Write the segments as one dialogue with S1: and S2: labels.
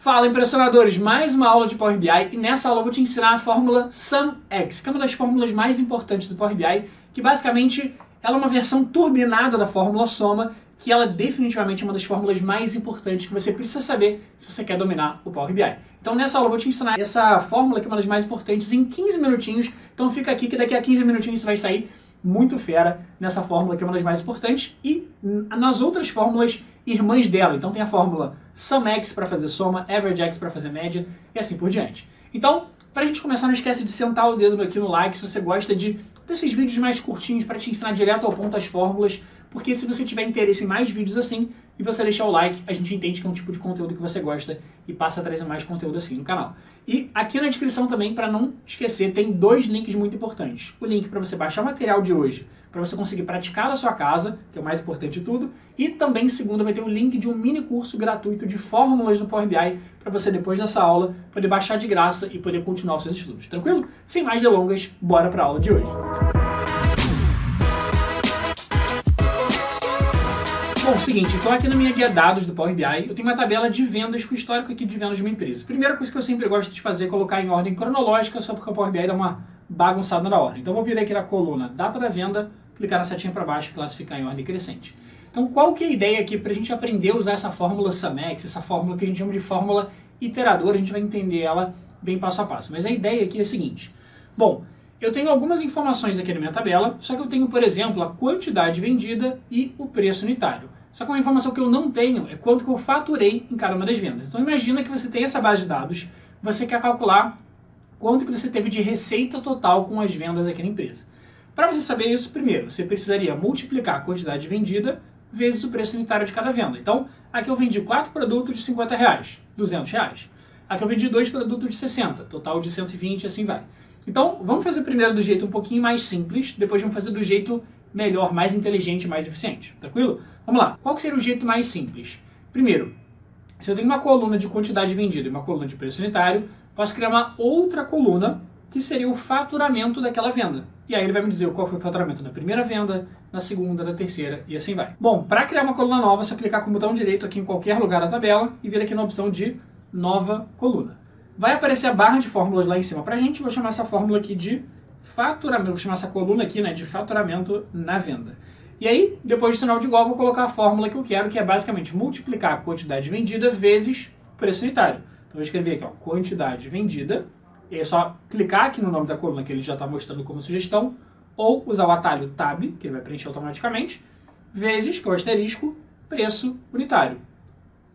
S1: Fala, impressionadores! Mais uma aula de Power BI e nessa aula eu vou te ensinar a fórmula SUMX, que é uma das fórmulas mais importantes do Power BI, que basicamente ela é uma versão turbinada da fórmula soma, que ela definitivamente é uma das fórmulas mais importantes que você precisa saber se você quer dominar o Power BI. Então nessa aula eu vou te ensinar essa fórmula, que é uma das mais importantes, em 15 minutinhos, então fica aqui que daqui a 15 minutinhos você vai sair muito fera nessa fórmula que é uma das mais importantes e nas outras fórmulas irmãs dela. Então tem a fórmula SUMX para fazer soma, AverageX para fazer média e assim por diante. Então, para a gente começar, não esquece de sentar o dedo aqui no like se você gosta desses vídeos mais curtinhos para te ensinar direto ao ponto as fórmulas, porque se você tiver interesse em mais vídeos assim e você deixar o like, a gente entende que é um tipo de conteúdo que você gosta e passa a trazer mais conteúdo assim no canal. E aqui na descrição também, para não esquecer, tem dois links muito importantes. O link para você baixar o material de hoje, para você conseguir praticar na sua casa, que é o mais importante de tudo, e também, em segundo, vai ter o link de um mini curso gratuito de fórmulas do Power BI, para você, depois dessa aula, poder baixar de graça e poder continuar os seus estudos. Tranquilo? Sem mais delongas, bora para a aula de hoje. Bom, seguinte, então aqui na minha guia dados do Power BI, eu tenho uma tabela de vendas com o histórico aqui de vendas de uma empresa. Primeira coisa que eu sempre gosto de fazer é colocar em ordem cronológica, só porque o Power BI dá uma bagunçada na ordem. Então eu vou vir aqui na coluna data da venda, clicar na setinha para baixo e classificar em ordem crescente. Então qual que é a ideia aqui para a gente aprender a usar essa fórmula SUMX, essa fórmula que a gente chama de fórmula iteradora, a gente vai entender ela bem passo a passo. Mas a ideia aqui é a seguinte, bom, eu tenho algumas informações aqui na minha tabela, só que eu tenho, por exemplo, a quantidade vendida e o preço unitário. Só que uma informação que eu não tenho é quanto que eu faturei em cada uma das vendas. Então imagina que você tem essa base de dados, você quer calcular quanto que você teve de receita total com as vendas aqui na empresa. Para você saber isso, primeiro, você precisaria multiplicar a quantidade vendida vezes o preço unitário de cada venda. Então, aqui eu vendi 4 produtos de R$50, R$200. Aqui eu vendi 2 produtos de 60, total de 120 e assim vai. Então, vamos fazer primeiro do jeito um pouquinho mais simples, depois vamos fazer do jeito melhor, mais inteligente, mais eficiente. Tranquilo? Vamos lá. Qual que seria o jeito mais simples? Primeiro, se eu tenho uma coluna de quantidade vendida e uma coluna de preço unitário, posso criar uma outra coluna que seria o faturamento daquela venda. E aí ele vai me dizer qual foi o faturamento da primeira venda, da segunda, da terceira e assim vai. Bom, para criar uma coluna nova, é só clicar com o botão direito aqui em qualquer lugar da tabela e vir aqui na opção de nova coluna. Vai aparecer a barra de fórmulas lá em cima pra gente, vou chamar essa fórmula aqui de faturamento, vou chamar essa coluna aqui, né, de faturamento na venda. E aí, depois do sinal de igual, vou colocar a fórmula que eu quero, que é basicamente multiplicar a quantidade vendida vezes o preço unitário. Então, vou escrever aqui, ó, quantidade vendida, e aí é só clicar aqui no nome da coluna que ele já está mostrando como sugestão, ou usar o atalho Tab, que ele vai preencher automaticamente, vezes, que é o asterisco, preço unitário.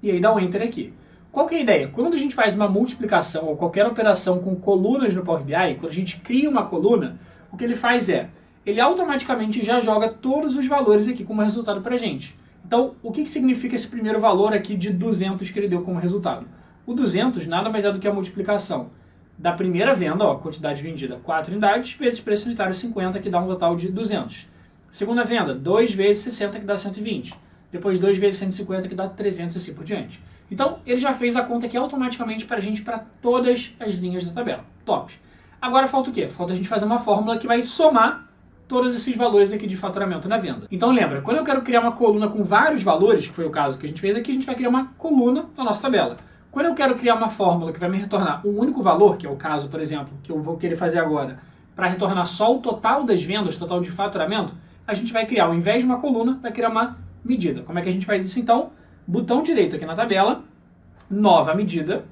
S1: E aí dá um Enter aqui. Qual que é a ideia? Quando a gente faz uma multiplicação ou qualquer operação com colunas no Power BI, quando a gente cria uma coluna, o que ele faz é, ele automaticamente já joga todos os valores aqui como resultado para a gente. Então, o que significa esse primeiro valor aqui de 200 que ele deu como resultado? O 200 nada mais é do que a multiplicação da primeira venda, ó, quantidade vendida 4 unidades, vezes preço unitário 50, que dá um total de 200. Segunda venda, 2 vezes 60, que dá 120. Depois 2 vezes 150, que dá 300 e assim por diante. Então, ele já fez a conta aqui automaticamente para a gente, para todas as linhas da tabela. Top! Agora falta o quê? Falta a gente fazer uma fórmula que vai somar todos esses valores aqui de faturamento na venda. Então lembra, quando eu quero criar uma coluna com vários valores, que foi o caso que a gente fez aqui, a gente vai criar uma coluna na nossa tabela. Quando eu quero criar uma fórmula que vai me retornar um único valor, que é o caso, por exemplo, que eu vou querer fazer agora, para retornar só o total das vendas, total de faturamento, a gente vai criar, ao invés de uma coluna, vai criar uma medida. Como é que a gente faz isso então? Botão direito aqui na tabela, nova medida.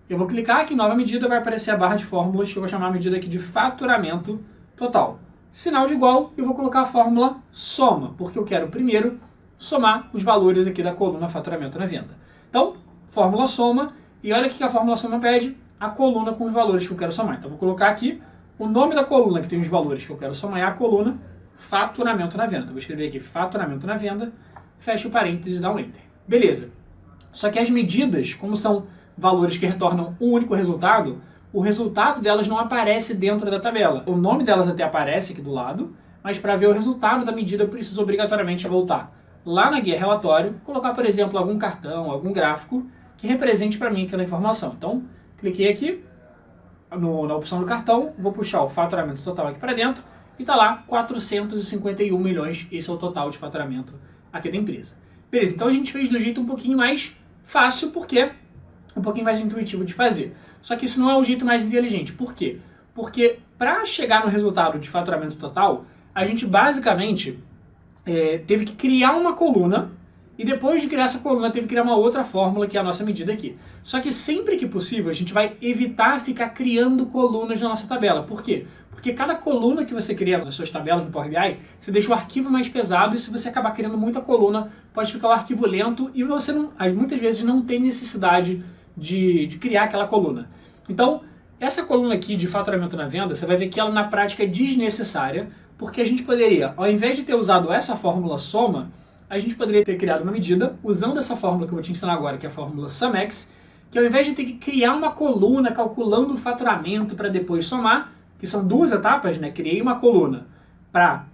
S1: Eu vou clicar aqui em nova medida, vai aparecer a barra de fórmulas, que eu vou chamar a medida aqui de faturamento total. Sinal de igual, eu vou colocar a fórmula soma, porque eu quero primeiro somar os valores aqui da coluna faturamento na venda. Então, fórmula soma, e olha o que a fórmula soma pede, a coluna com os valores que eu quero somar. Então, vou colocar aqui o nome da coluna que tem os valores que eu quero somar, é a coluna faturamento na venda. Vou escrever aqui faturamento na venda, fecha o parênteses e dá um Enter. Beleza. Só que as medidas, como são valores que retornam um único resultado, o resultado delas não aparece dentro da tabela. O nome delas até aparece aqui do lado, mas para ver o resultado da medida eu preciso obrigatoriamente voltar lá na guia relatório, colocar, por exemplo, algum cartão, algum gráfico que represente para mim aquela informação. Então, cliquei aqui na opção do cartão, vou puxar o faturamento total aqui para dentro e está lá 451 milhões, esse é o total de faturamento aqui da empresa. Beleza, então a gente fez do jeito um pouquinho mais fácil, porque um pouquinho mais intuitivo de fazer. Só que isso não é o jeito mais inteligente. Por quê? Porque para chegar no resultado de faturamento total, a gente basicamente teve que criar uma coluna e depois de criar essa coluna teve que criar uma outra fórmula que é a nossa medida aqui. Só que sempre que possível a gente vai evitar ficar criando colunas na nossa tabela. Por quê? Porque cada coluna que você cria nas suas tabelas do Power BI, você deixa o arquivo mais pesado e se você acabar criando muita coluna, pode ficar o arquivo lento e você muitas vezes não tem necessidade de criar aquela coluna. Então, essa coluna aqui de faturamento na venda, você vai ver que ela na prática é desnecessária, porque a gente poderia, ao invés de ter usado essa fórmula soma, a gente poderia ter criado uma medida usando essa fórmula que eu vou te ensinar agora, que é a fórmula SUMX, que ao invés de ter que criar uma coluna calculando o faturamento para depois somar, que são duas etapas, né? Criei uma coluna para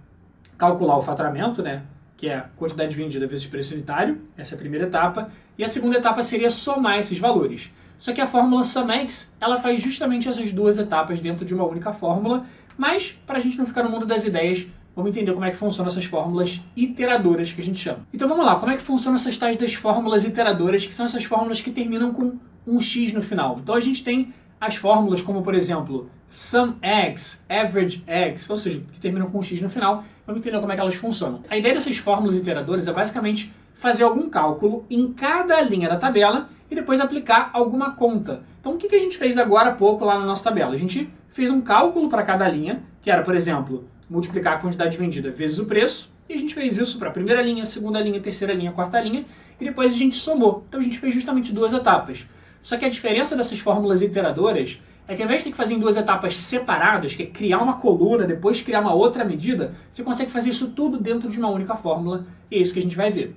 S1: calcular o faturamento, né? Que é a quantidade vendida vezes preço unitário, essa é a primeira etapa, e a segunda etapa seria somar esses valores. Só que a fórmula SUMX, ela faz justamente essas duas etapas dentro de uma única fórmula, mas para a gente não ficar no mundo das ideias, vamos entender como é que funcionam essas fórmulas iteradoras que a gente chama. Então vamos lá, como é que funcionam essas tais das fórmulas iteradoras, que são essas fórmulas que terminam com um x no final. Então a gente tem as fórmulas como, por exemplo, SUMX, AverageX, ou seja, que terminam com um x no final. Vamos entender como é que elas funcionam. A ideia dessas fórmulas iteradoras é basicamente fazer algum cálculo em cada linha da tabela e depois aplicar alguma conta. Então o que a gente fez agora há pouco lá na nossa tabela? A gente fez um cálculo para cada linha, que era, por exemplo, multiplicar a quantidade vendida vezes o preço, e a gente fez isso para a primeira linha, segunda linha, terceira linha, quarta linha, e depois a gente somou. Então a gente fez justamente duas etapas. Só que a diferença dessas fórmulas iteradoras é que ao invés de ter que fazer em duas etapas separadas, que é criar uma coluna, depois criar uma outra medida, você consegue fazer isso tudo dentro de uma única fórmula, e é isso que a gente vai ver.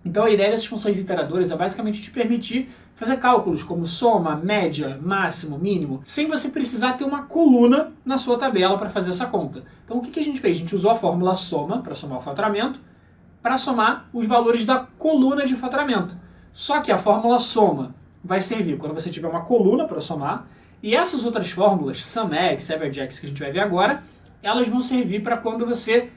S1: Então a ideia dessas funções iteradoras é basicamente te permitir fazer cálculos como soma, média, máximo, mínimo, sem você precisar ter uma coluna na sua tabela para fazer essa conta. Então o que a gente fez? A gente usou a fórmula soma para somar o faturamento, para somar os valores da coluna de faturamento. Só que a fórmula soma vai servir quando você tiver uma coluna para somar, e essas outras fórmulas, SUMX, AverageX, que a gente vai ver agora, elas vão servir para quando você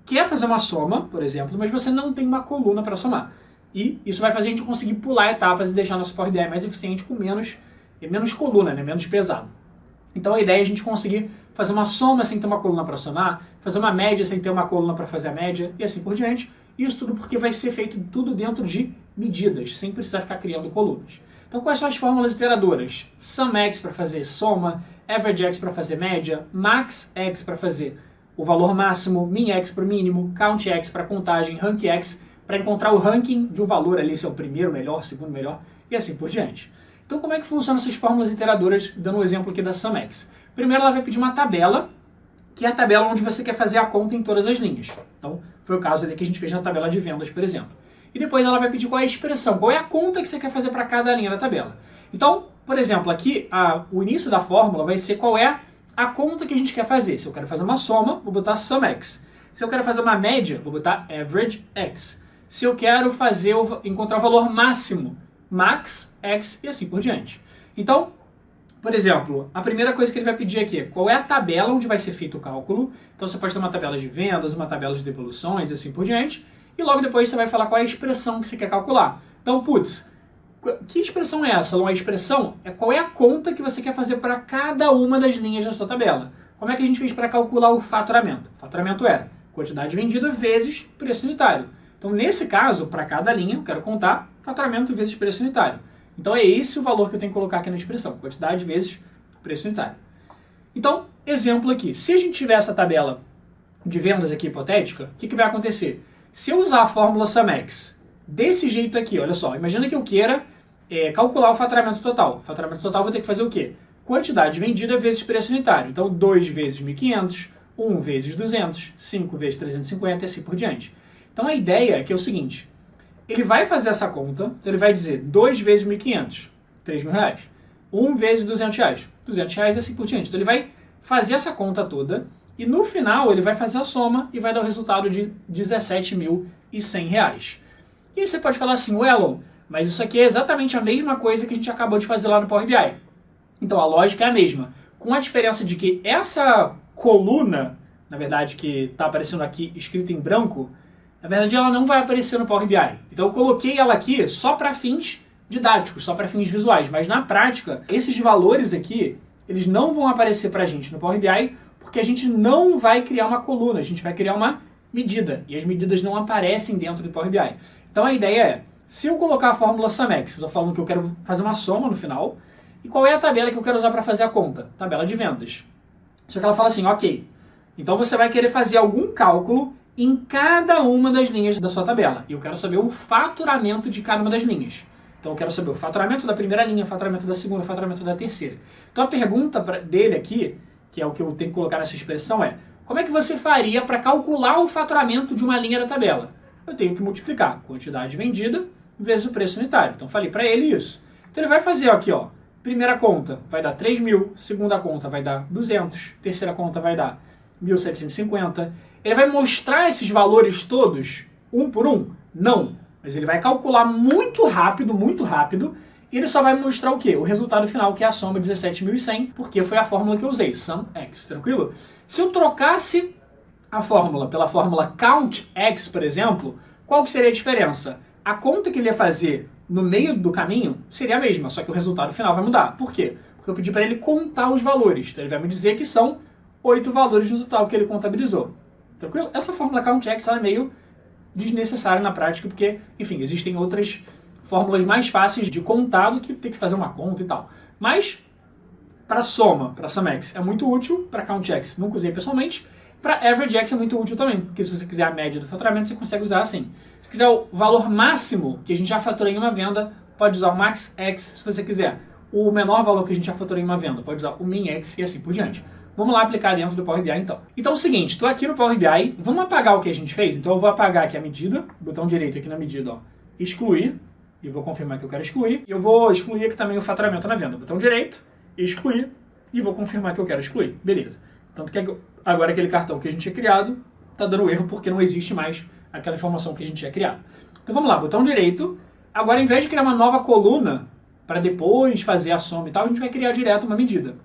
S1: quer fazer uma soma, por exemplo, mas você não tem uma coluna para somar. E isso vai fazer a gente conseguir pular etapas e deixar nosso Power BI mais eficiente com menos coluna, né? Menos pesado. Então a ideia é a gente conseguir fazer uma soma sem ter uma coluna para somar, fazer uma média sem ter uma coluna para fazer a média e assim por diante. Isso tudo porque vai ser feito tudo dentro de medidas, sem precisar ficar criando colunas. Então quais são as fórmulas iteradoras? SUMX para fazer soma, AverageX para fazer média, MaxX para fazer o valor máximo, MinX para o mínimo, CountX para contagem, RankX para encontrar o ranking de um valor ali, se é o primeiro melhor, segundo melhor, e assim por diante. Então como é que funcionam essas fórmulas iteradoras, dando um exemplo aqui da SUMX? Primeiro ela vai pedir uma tabela, que é a tabela onde você quer fazer a conta em todas as linhas. Então foi o caso ali que a gente fez na tabela de vendas, por exemplo. E depois ela vai pedir qual é a expressão, qual é a conta que você quer fazer para cada linha da tabela. Então, por exemplo, aqui o início da fórmula vai ser qual é a conta que a gente quer fazer. Se eu quero fazer uma soma, vou botar SUMX. Se eu quero fazer uma média, vou botar AverageX. Se eu quero encontrar o valor máximo, MaxX e assim por diante. Então, por exemplo, a primeira coisa que ele vai pedir aqui é qual é a tabela onde vai ser feito o cálculo. Então você pode ter uma tabela de vendas, uma tabela de devoluções e assim por diante. E logo depois você vai falar qual é a expressão que você quer calcular. Então, putz, que expressão é essa? A expressão é qual é a conta que você quer fazer para cada uma das linhas da sua tabela. Como é que a gente fez para calcular o faturamento? O faturamento era quantidade vendida vezes preço unitário. Então, nesse caso, para cada linha, eu quero contar faturamento vezes preço unitário. Então, é esse o valor que eu tenho que colocar aqui na expressão, quantidade vezes preço unitário. Então, exemplo aqui, se a gente tiver essa tabela de vendas aqui hipotética, o que vai acontecer? Se eu usar a fórmula SUMX desse jeito aqui, olha só, imagina que eu queira calcular o faturamento total. O faturamento total eu vou ter que fazer o quê? Quantidade vendida vezes preço unitário. Então, 2 vezes 1.500, 1 vezes 200, 5 vezes 350 e assim por diante. Então, a ideia é que é o seguinte, ele vai fazer essa conta, então ele vai dizer 2 vezes 1.500, R$3.000, 1 vezes 200 reais, R$200 e assim por diante. Então, ele vai fazer essa conta toda e no final ele vai fazer a soma e vai dar o resultado de R$17.100. E aí você pode falar assim, Elon, mas isso aqui é exatamente a mesma coisa que a gente acabou de fazer lá no Power BI. Então a lógica é a mesma, com a diferença de que essa coluna, na verdade que está aparecendo aqui escrita em branco, na verdade ela não vai aparecer no Power BI. Então eu coloquei ela aqui só para fins didáticos, só para fins visuais. Mas na prática, esses valores aqui, eles não vão aparecer para a gente no Power BI, porque a gente não vai criar uma coluna, a gente vai criar uma medida. E as medidas não aparecem dentro do Power BI. Então a ideia é, se eu colocar a fórmula SUMX, eu estou falando que eu quero fazer uma soma no final, e qual é a tabela que eu quero usar para fazer a conta? Tabela de vendas. Só que ela fala assim, ok, então você vai querer fazer algum cálculo em cada uma das linhas da sua tabela. E eu quero saber o faturamento de cada uma das linhas. Então eu quero saber o faturamento da primeira linha, o faturamento da segunda, o faturamento da terceira. Então a pergunta dele aqui, que é o que eu tenho que colocar nessa expressão, é como é que você faria para calcular o faturamento de uma linha da tabela? Eu tenho que multiplicar a quantidade vendida vezes o preço unitário. Então falei para ele isso. Então ele vai fazer aqui, ó, primeira conta vai dar 3.000, segunda conta vai dar 200, terceira conta vai dar 1.750. Ele vai mostrar esses valores todos, um por um? Não. Mas ele vai calcular muito rápido, e ele só vai mostrar o quê? O resultado final, que é a soma 17.100, porque foi a fórmula que eu usei, SUMX, tranquilo? Se eu trocasse a fórmula pela fórmula COUNTX, por exemplo, qual que seria a diferença? A conta que ele ia fazer no meio do caminho seria a mesma, só que o resultado final vai mudar. Por quê? Porque eu pedi para ele contar os valores. Então ele vai me dizer que são 8 valores no total que ele contabilizou. Tranquilo? Essa fórmula COUNTX ela é meio desnecessária na prática, porque, enfim, existem outras fórmulas mais fáceis de contar do que ter que fazer uma conta e tal. Mas, para soma, para SUMX, é muito útil, para COUNTX nunca usei pessoalmente, para AverageX é muito útil também, porque se você quiser a média do faturamento, você consegue usar assim. Se quiser o valor máximo que a gente já faturou em uma venda, pode usar o MaxX. Se você quiser o menor valor que a gente já faturou em uma venda, pode usar o MinX e assim por diante. Vamos lá aplicar dentro do Power BI então. Então é o seguinte, estou aqui no Power BI, vamos apagar o que a gente fez? Então eu vou apagar aqui a medida, botão direito aqui na medida, ó, excluir, e vou confirmar que eu quero excluir. E eu vou excluir aqui também o faturamento na venda, botão direito, excluir, e vou confirmar que eu quero excluir. Beleza. Tanto que agora aquele cartão que a gente tinha criado está dando erro porque não existe mais aquela informação que a gente tinha criado. Então vamos lá, botão direito. Agora, em vez de criar uma nova coluna para depois fazer a soma e tal, a gente vai criar direto uma medida.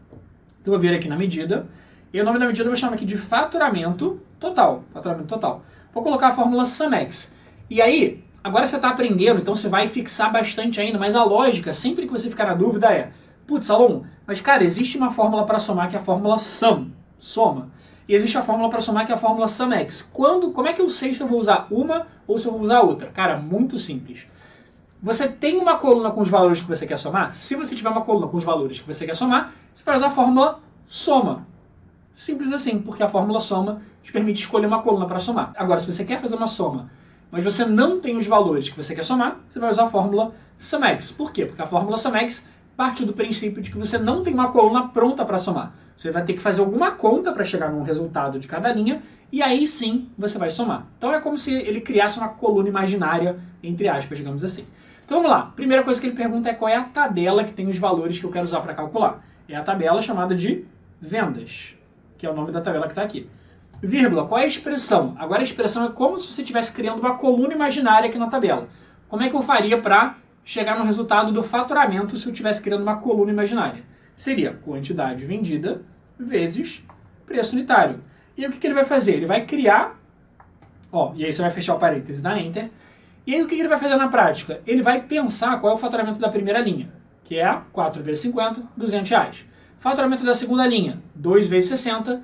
S1: Então eu vou vir aqui na medida, e o nome da medida eu vou chamar aqui de faturamento total. Faturamento total. Vou colocar a fórmula SUMX. E aí, agora você está aprendendo, então você vai fixar bastante ainda, mas a lógica, sempre que você ficar na dúvida é, putz, Alon, mas cara, existe uma fórmula para somar que é a fórmula SUM, soma. E existe a fórmula para somar que é a fórmula SUMX. Como é que eu sei se eu vou usar uma ou se eu vou usar outra? Cara, muito simples. Você tem uma coluna com os valores que você quer somar? Se você tiver uma coluna com os valores que você quer somar, você vai usar a fórmula soma. Simples assim, porque a fórmula soma te permite escolher uma coluna para somar. Agora, se você quer fazer uma soma, mas você não tem os valores que você quer somar, você vai usar a fórmula SUMX. Por quê? Porque a fórmula SUMX parte do princípio de que você não tem uma coluna pronta para somar. Você vai ter que fazer alguma conta para chegar num resultado de cada linha, e aí sim você vai somar. Então é como se ele criasse uma coluna imaginária, entre aspas, digamos assim. Então vamos lá, primeira coisa que ele pergunta é qual é a tabela que tem os valores que eu quero usar para calcular. É a tabela chamada de vendas, que é o nome da tabela que está aqui. Vírgula, qual é a expressão? Agora a expressão é como se você estivesse criando uma coluna imaginária aqui na tabela. Como é que eu faria para chegar no resultado do faturamento se eu estivesse criando uma coluna imaginária? Seria quantidade vendida vezes preço unitário. E aí o que ele vai fazer? Ele vai criar, ó, e aí você vai fechar o parênteses, dá Enter. E aí o que ele vai fazer na prática? Ele vai pensar qual é o faturamento da primeira linha, que é 4 vezes 50, 200 reais. Faturamento da segunda linha, 2 vezes 60,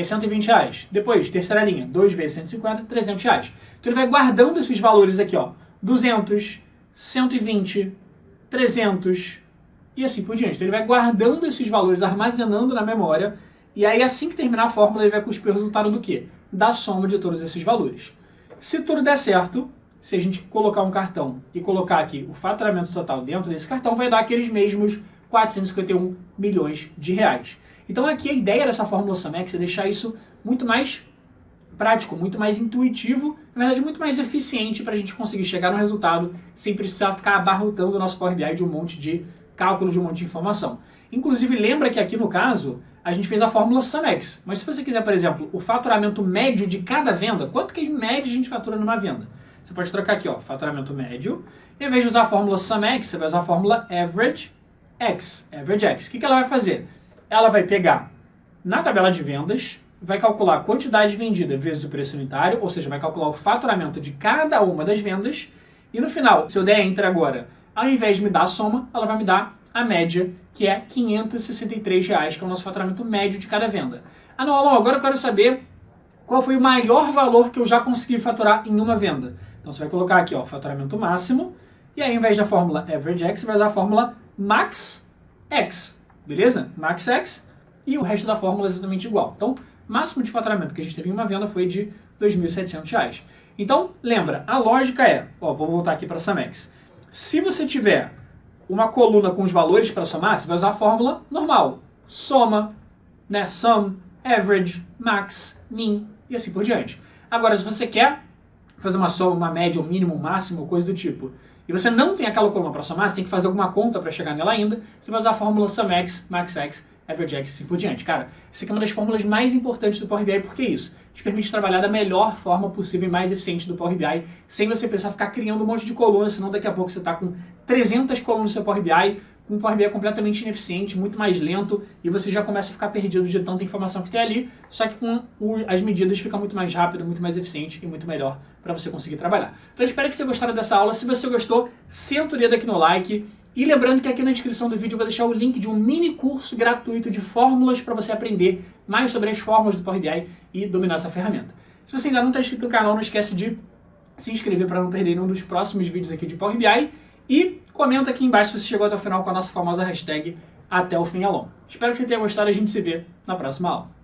S1: 120 reais. Depois, terceira linha, 2 vezes 150, 300 reais. Então ele vai guardando esses valores aqui, ó, 200, 120, 300 e assim por diante. Então ele vai guardando esses valores, armazenando na memória, e aí assim que terminar a fórmula ele vai cuspir o resultado do quê? Da soma de todos esses valores. Se tudo der certo, se a gente colocar um cartão e colocar aqui o faturamento total dentro desse cartão, vai dar aqueles mesmos 451 milhões de reais. Então aqui a ideia dessa fórmula SUMX é deixar isso muito mais prático, muito mais intuitivo, na verdade muito mais eficiente para a gente conseguir chegar no resultado sem precisar ficar abarrotando o nosso Power BI de um monte de cálculo, de um monte de informação. Inclusive lembra que aqui no caso a gente fez a fórmula SUMX, mas se você quiser, por exemplo, o faturamento médio de cada venda, quanto que em média a gente fatura numa venda? Você pode trocar aqui, ó, faturamento médio, e ao invés de usar a fórmula SUMX, você vai usar a fórmula AverageX. AverageX. O que ela vai fazer? Ela vai pegar na tabela de vendas, vai calcular a quantidade vendida vezes o preço unitário, ou seja, vai calcular o faturamento de cada uma das vendas, e no final, se eu der Enter agora, ao invés de me dar a soma, ela vai me dar a média, que é R$ 563, que é o nosso faturamento médio de cada venda. Ah não, Alon, agora eu quero saber qual foi o maior valor que eu já consegui faturar em uma venda. Então você vai colocar aqui, ó, faturamento máximo, e aí ao invés da fórmula Average X, você vai usar a fórmula Max X, beleza? Max X, e o resto da fórmula é exatamente igual. Então, máximo de faturamento que a gente teve em uma venda foi de R$ 2.700. Então, lembra, a lógica é, ó, vou voltar aqui para a Samex. Se você tiver uma coluna com os valores para somar, você vai usar a fórmula normal. Soma, né, sum, average, max, min e assim por diante. Agora, se você quer fazer uma soma, uma média, um mínimo, um máximo, coisa do tipo, e você não tem aquela coluna para somar, você tem que fazer alguma conta para chegar nela ainda, você vai usar a fórmula SumX, MaxX, AverageX e assim por diante. Cara, essa aqui é uma das fórmulas mais importantes do Power BI, porque isso te permite trabalhar da melhor forma possível e mais eficiente do Power BI, sem você precisar ficar criando um monte de colunas, senão daqui a pouco você está com 300 colunas no seu Power BI, com um Power BI completamente ineficiente, muito mais lento, e você já começa a ficar perdido de tanta informação que tem ali, só que com as medidas fica muito mais rápido, muito mais eficiente e muito melhor para você conseguir trabalhar. Então eu espero que você gostaram dessa aula. Se você gostou, senta o dedo aqui no like. E lembrando que aqui na descrição do vídeo eu vou deixar o link de um mini curso gratuito de fórmulas para você aprender mais sobre as fórmulas do Power BI e dominar essa ferramenta. Se você ainda não está inscrito no canal, não esquece de se inscrever para não perder nenhum dos próximos vídeos aqui de Power BI. E comenta aqui embaixo se você chegou até o final com a nossa famosa hashtag Até o fim Alon. Espero que você tenha gostado e a gente se vê na próxima aula.